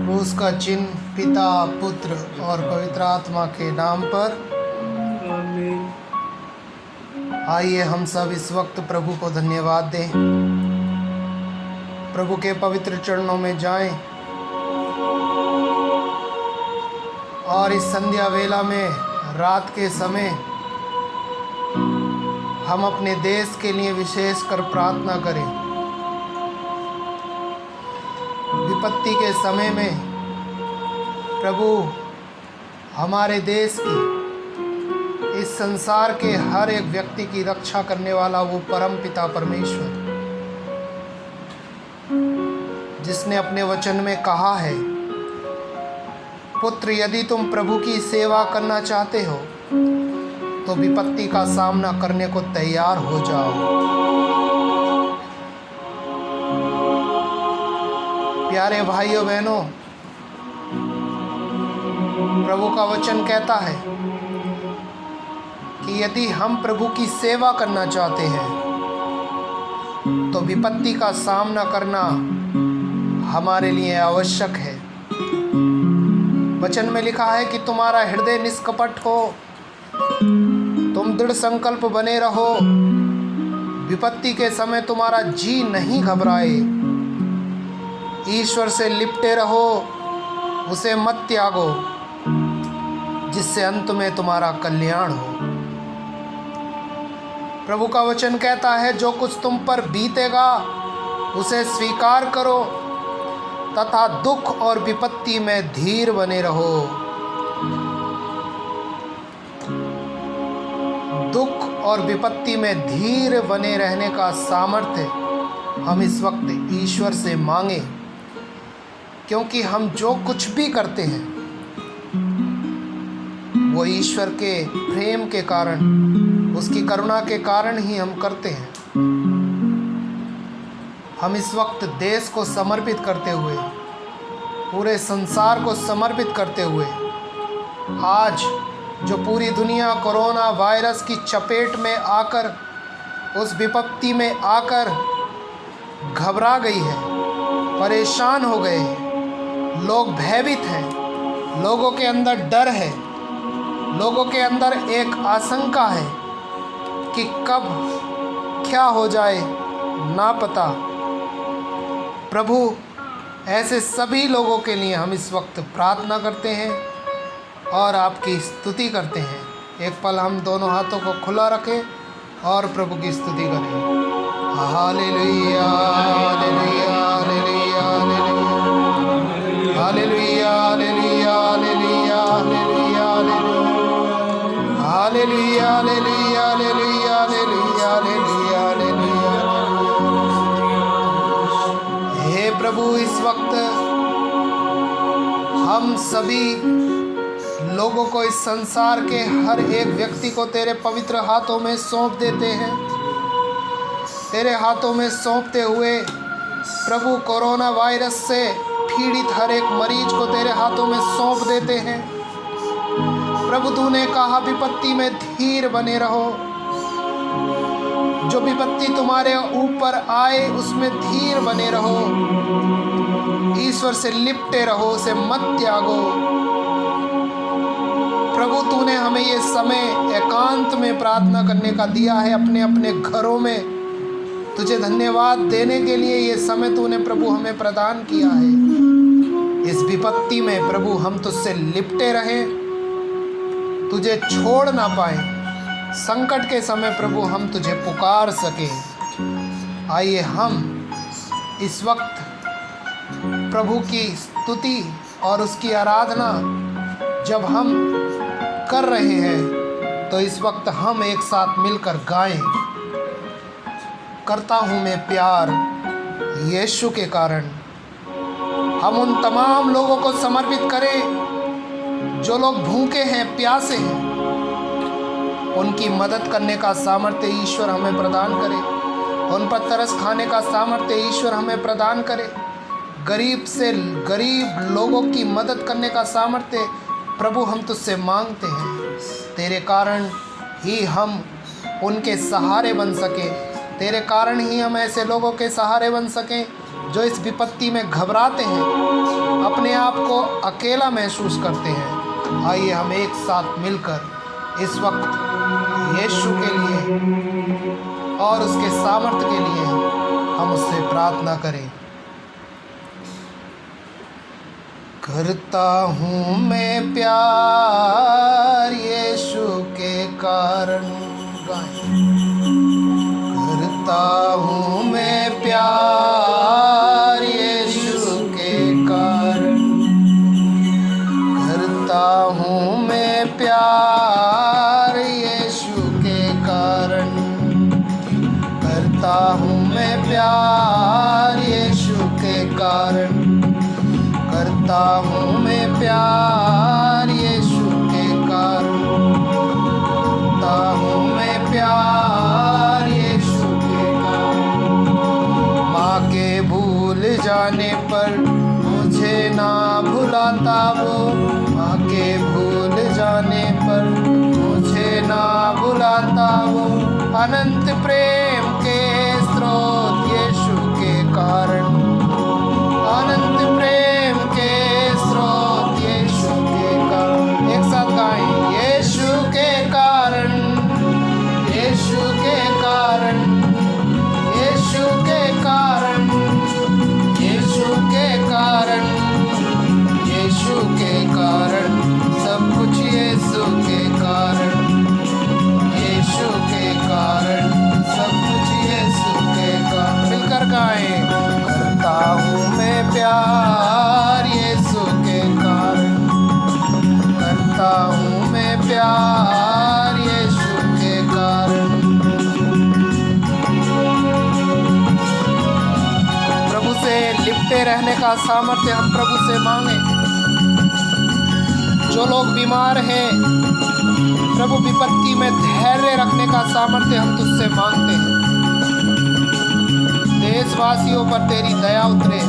क्रूस का चिन्ह पिता, पुत्र और पवित्र आत्मा के नाम पर आमीन। आइए हम सब इस वक्त प्रभु को धन्यवाद दें, प्रभु के पवित्र चरणों में जाएं और इस संध्या वेला में रात के समय हम अपने देश के लिए विशेष कर प्रार्थना करें। विपत्ति के समय में प्रभु हमारे देश की, इस संसार के हर एक व्यक्ति की रक्षा करने वाला वो परम पिता परमेश्वर, जिसने अपने वचन में कहा है, पुत्र यदि तुम प्रभु की सेवा करना चाहते हो तो विपत्ति का सामना करने को तैयार हो जाओ। प्यारे भाइयों बहनों, प्रभु का वचन कहता है कि यदि हम प्रभु की सेवा करना चाहते हैं तो विपत्ति का सामना करना हमारे लिए आवश्यक है। वचन में लिखा है कि तुम्हारा हृदय निष्कपट हो, तुम दृढ़ संकल्प बने रहो, विपत्ति के समय तुम्हारा जी नहीं घबराए, ईश्वर से लिपटे रहो, उसे मत त्यागो, जिससे अंत में तुम्हारा कल्याण हो। प्रभु का वचन कहता है, जो कुछ तुम पर बीतेगा उसे स्वीकार करो तथा दुख और विपत्ति में धीर बने रहो। दुख और विपत्ति में धीर बने रहने का सामर्थ्य हम इस वक्त ईश्वर से मांगे, क्योंकि हम जो कुछ भी करते हैं वो ईश्वर के प्रेम के कारण, उसकी करुणा के कारण ही हम करते हैं। हम इस वक्त देश को समर्पित करते हुए, पूरे संसार को समर्पित करते हुए, आज जो पूरी दुनिया कोरोना वायरस की चपेट में आकर, उस विपत्ति में आकर घबरा गई है, परेशान हो गए हैं, लोग भयभीत हैं, लोगों के अंदर डर है, लोगों के अंदर एक आशंका है कि कब क्या हो जाए ना पता। प्रभु, ऐसे सभी लोगों के लिए हम इस वक्त प्रार्थना करते हैं और आपकी स्तुति करते हैं। एक पल हम दोनों हाथों को खुला रखें और प्रभु की स्तुति करें। Hallelujah, hallelujah, hallelujah, hallelujah, hallelujah, hallelujah, hallelujah, hallelujah, hallelujah, hallelujah, hallelujah, hallelujah, hallelujah. हे प्रभु, इस वक्त हम सभी लोगों को, इस संसार के हर एक व्यक्ति को तेरे पवित्र हाथों में सौंप देते हैं। तेरे हाथों में सौंपते हुए प्रभु, कोरोना वायरस से पीड़ित हर एक मरीज को तेरे हाथों में सौंप देते हैं। प्रभु, तूने कहा विपत्ति में धीर बने रहो। जो विपत्ति तुम्हारे ऊपर आए उसमें धीर बने रहो, ईश्वर से लिपटे रहो, उसे मत त्यागो। प्रभु, तूने हमें ये समय एकांत में प्रार्थना करने का दिया है, अपने अपने घरों में तुझे धन्यवाद देने के लिए ये समय तूने प्रभु हमें प्रदान किया है। इस विपत्ति में प्रभु हम तुझसे लिपटे रहें, तुझे छोड़ ना पाए। संकट के समय प्रभु हम तुझे पुकार सकें। आइए हम इस वक्त प्रभु की स्तुति और उसकी आराधना जब हम कर रहे हैं तो इस वक्त हम एक साथ मिलकर गाएं। करता हूँ मैं प्यार यीशु के कारण। हम उन तमाम लोगों को समर्पित करें जो लोग भूखे हैं, प्यासे हैं, उनकी मदद करने का सामर्थ्य ईश्वर हमें प्रदान करे। उन पर तरस खाने का सामर्थ्य ईश्वर हमें प्रदान करे। गरीब से गरीब लोगों की मदद करने का सामर्थ्य प्रभु हम तुझसे मांगते हैं। तेरे कारण ही हम उनके सहारे बन सकें, तेरे कारण ही हम ऐसे लोगों के सहारे बन सकें जो इस विपत्ति में घबराते हैं, अपने आप को अकेला महसूस करते हैं, आइए हम एक साथ मिलकर इस वक्त यीशु के लिए और उसके सामर्थ्य के लिए हम उससे प्रार्थना करें। करता हूँ मैं प्यार यीशु के कारण, करता हूँ मैं प्यार यीशु के कारण, करता हूँ मैं प्यार यीशु के कारण, करता हूँ मैं प्यार यीशु के कारण, करता हूँ मैं प्यार यीशु के कारण, करता हूँ मैं प्यार यीशु के कारण। माँ के भूल जाने पर मुझे ना भुलाता वो, माँ के भूल जाने पर मुझे ना भुलाता वो, अनंत प्रेम के स्रोत यीशु के कारण, अनंत प्रेम के स्रोत यीशु के कारण। एक साथ गाएं, यीशु के कारण, यीशु के कारण, यीशु के कारण, यीशु के कारण, यीशु के कारण, सब कुछ यीशु के कारण, यीशु के कारण, सब कुछ यीशु के कारण। मिलकर गाएं, करता हूँ मैं प्यार यीशु के कारण, करता हूँ मैं प्यार यीशु के कारण। प्रभु से लिपटे रहने का सामर्थ्य हम प्रभु से मांगे। जो लोग बीमार हैं, प्रभु विपत्ति में धैर्य रखने का सामर्थ्य हम तुझसे मांगते हैं। देशवासियों पर तेरी दया उतरे,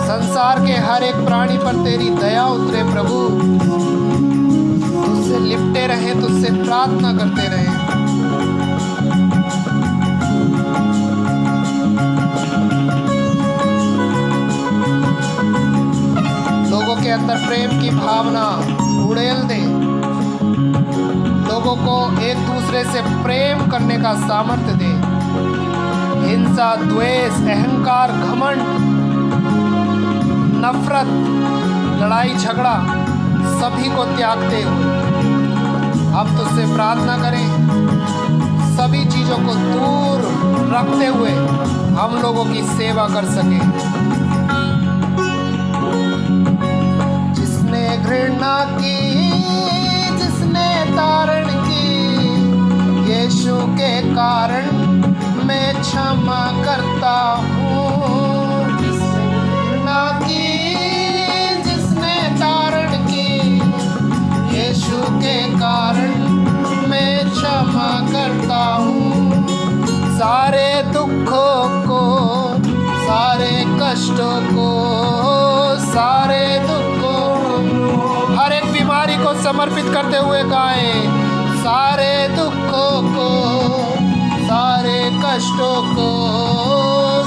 संसार के हर एक प्राणी पर तेरी दया उतरे प्रभु। तुझसे लिपटे रहे, तुझसे प्रार्थना करते रहे। लोगों के अंदर प्रेम की भावना उड़ेल दे, लोगों को एक दूसरे से प्रेम करने का सामर्थ्य दे। हिंसा, द्वेष, अहंकार, घमंड, नफरत, लड़ाई झगड़ा सभी को त्यागते हुए हम तुझसे प्रार्थना करें, सभी चीज़ों को दूर रखते हुए हम लोगों की सेवा कर सकें। जिसने घृणा की, जिसने तारण की, यीशु के कारण मैं क्षमा करता हूँ। जिसने घृणा की, जिसने तारण की, यीशु के कारण मैं क्षमा करता हूँ। सारे दुखों को, सारे कष्टों को, सारे दुखों को, हर एक बीमारी को समर्पित करते हुए गाएं। सारे दुखों को, सारे कष्टों को,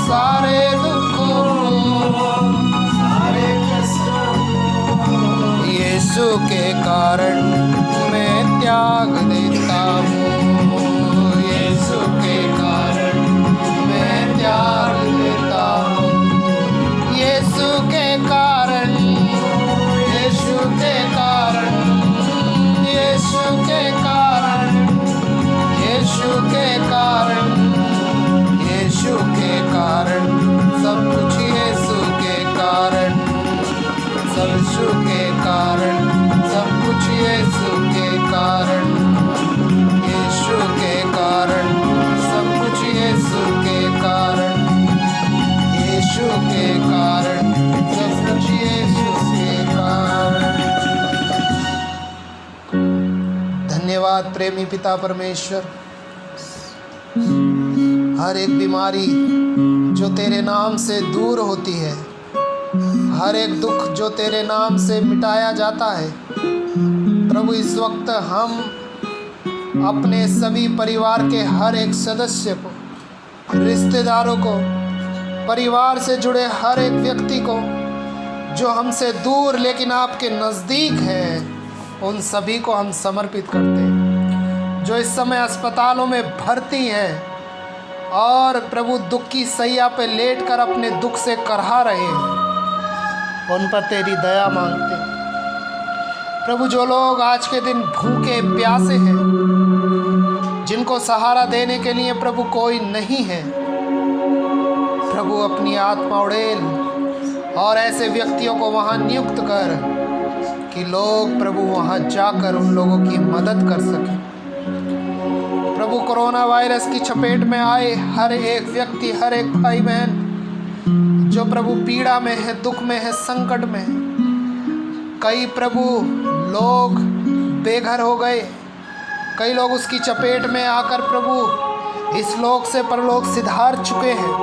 सारे दुखों को, सारे कष्टों को यीशु के कारण मैं त्याग देता हूँ। यीशु के कारण मैं त्याग देता हूँ। यीशु के कारण, यीशु के कारण, यीशु के कारण, यीशु के कारण, यीशु के कारण, सब कुछ यीशु के कारण, सब यीशु के कारण, सब कुछ यीशु के कारण, यीशु के कारण, सब कुछ यीशु के कारण, यीशु के कारण, सब कुछ यीशु के कारण। धन्यवाद प्रेमी पिता परमेश्वर। हर एक बीमारी जो तेरे नाम से दूर होती है, हर एक दुख जो तेरे नाम से मिटाया जाता है, प्रभु इस वक्त हम अपने सभी परिवार के हर एक सदस्य को, रिश्तेदारों को, परिवार से जुड़े हर एक व्यक्ति को जो हमसे दूर लेकिन आपके नज़दीक है, उन सभी को हम समर्पित करते हैं। जो इस समय अस्पतालों में भर्ती हैं और प्रभु दुख की सैया पे लेटकर अपने दुख से करहा रहे हैं, उन पर तेरी दया मांगते हैं। प्रभु जो लोग आज के दिन भूखे प्यासे हैं, जिनको सहारा देने के लिए प्रभु कोई नहीं है, प्रभु अपनी आत्मा उड़ेल और ऐसे व्यक्तियों को वहाँ नियुक्त कर कि लोग प्रभु वहाँ जाकर उन लोगों की मदद कर सकें। प्रभु कोरोना वायरस की चपेट में आए हर एक व्यक्ति, हर एक भाई बहन जो प्रभु पीड़ा में है, दुख में है, संकट में है। कई प्रभु लोग बेघर हो गए, कई लोग उसकी चपेट में आकर प्रभु इस लोक से परलोक सिधार चुके हैं।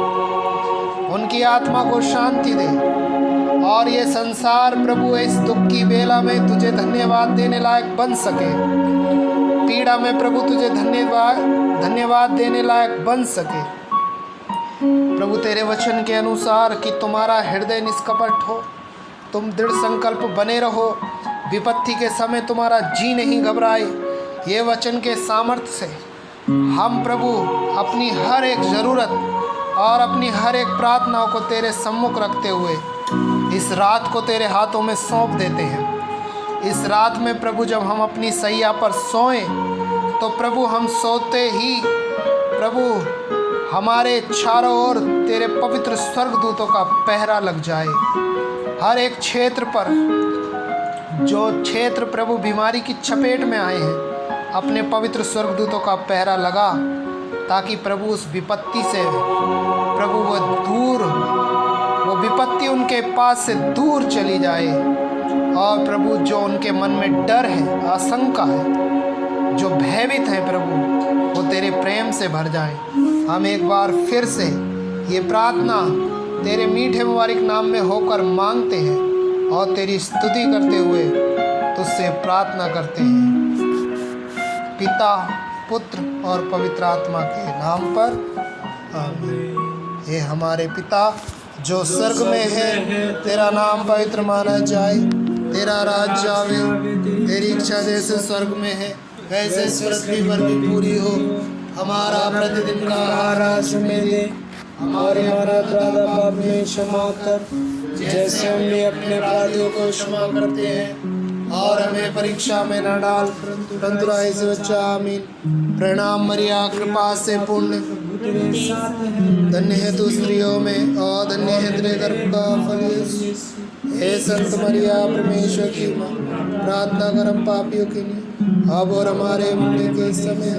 उनकी आत्मा को शांति दे और ये संसार प्रभु इस दुख की बेला में तुझे धन्यवाद देने लायक बन सके। पीड़ा में प्रभु तुझे धन्यवाद देने लायक बन सके। प्रभु तेरे वचन के अनुसार कि तुम्हारा हृदय निष्कपट हो, तुम दृढ़ संकल्प बने रहो, विपत्ति के समय तुम्हारा जी नहीं घबराए। ये वचन के सामर्थ्य से हम प्रभु अपनी हर एक ज़रूरत और अपनी हर एक प्रार्थनाओं को तेरे सम्मुख रखते हुए इस रात को तेरे हाथों में सौंप देते हैं। इस रात में प्रभु जब हम अपनी सैया पर सोएं तो प्रभु हम सोते ही प्रभु हमारे चारों ओर तेरे पवित्र स्वर्गदूतों का पहरा लग जाए। हर एक क्षेत्र पर, जो क्षेत्र प्रभु बीमारी की चपेट में आए हैं, अपने पवित्र स्वर्गदूतों का पहरा लगा ताकि प्रभु उस विपत्ति से प्रभु वो विपत्ति उनके पास से दूर चली जाए। और प्रभु जो उनके मन में डर है, आशंका है, जो भयभीत है प्रभु, वो तेरे प्रेम से भर जाए। हम एक बार फिर से ये प्रार्थना तेरे मीठे मुबारक नाम में होकर मांगते हैं और तेरी स्तुति करते हुए तुझसे प्रार्थना करते हैं, पिता, पुत्र और पवित्र आत्मा के नाम पर, आमीन। हे हमारे पिता जो स्वर्ग में है, तेरा नाम पवित्र माना जाए, तेरा राज्य आवे, तेरी इच्छा जैसे स्वर्ग में है वैसे पृथ्वी पर भी पूरी हो। हमारा प्रतिदिन का आहार आज हमें दे, हमारे अपराध पाप में क्षमा कर जैसे हमने अपने अपराधियों को क्षमा करते हैं, और हमें परीक्षा में न डाल परंतु बुराई से बचा। आमीन। प्रणाम मरिया, कृपा से पूर्ण, धन्य है तू स्त्रियों में और धन्य है तेरे गर्भ का फल यीशु। हे संत मरिया परमेश्वर की माँ, प्रार्थना कर हम पापियों के लिए अब और हमारे मरने के समय।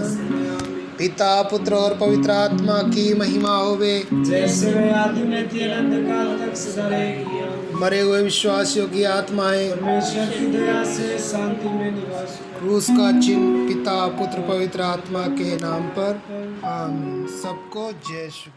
पिता, पुत्र और पवित्र आत्मा की महिमा होवे, जैसे वे आदि में थी अनंत काल तक सदा रहेगी। मरे हुए विश्वासियों की आत्माएं परमेश्वर की दया से शांति में निवास। क्रूस का चिन्ह पिता, पुत्र, पवित्र आत्मा के नाम पर। आमीन। सबको जय श्री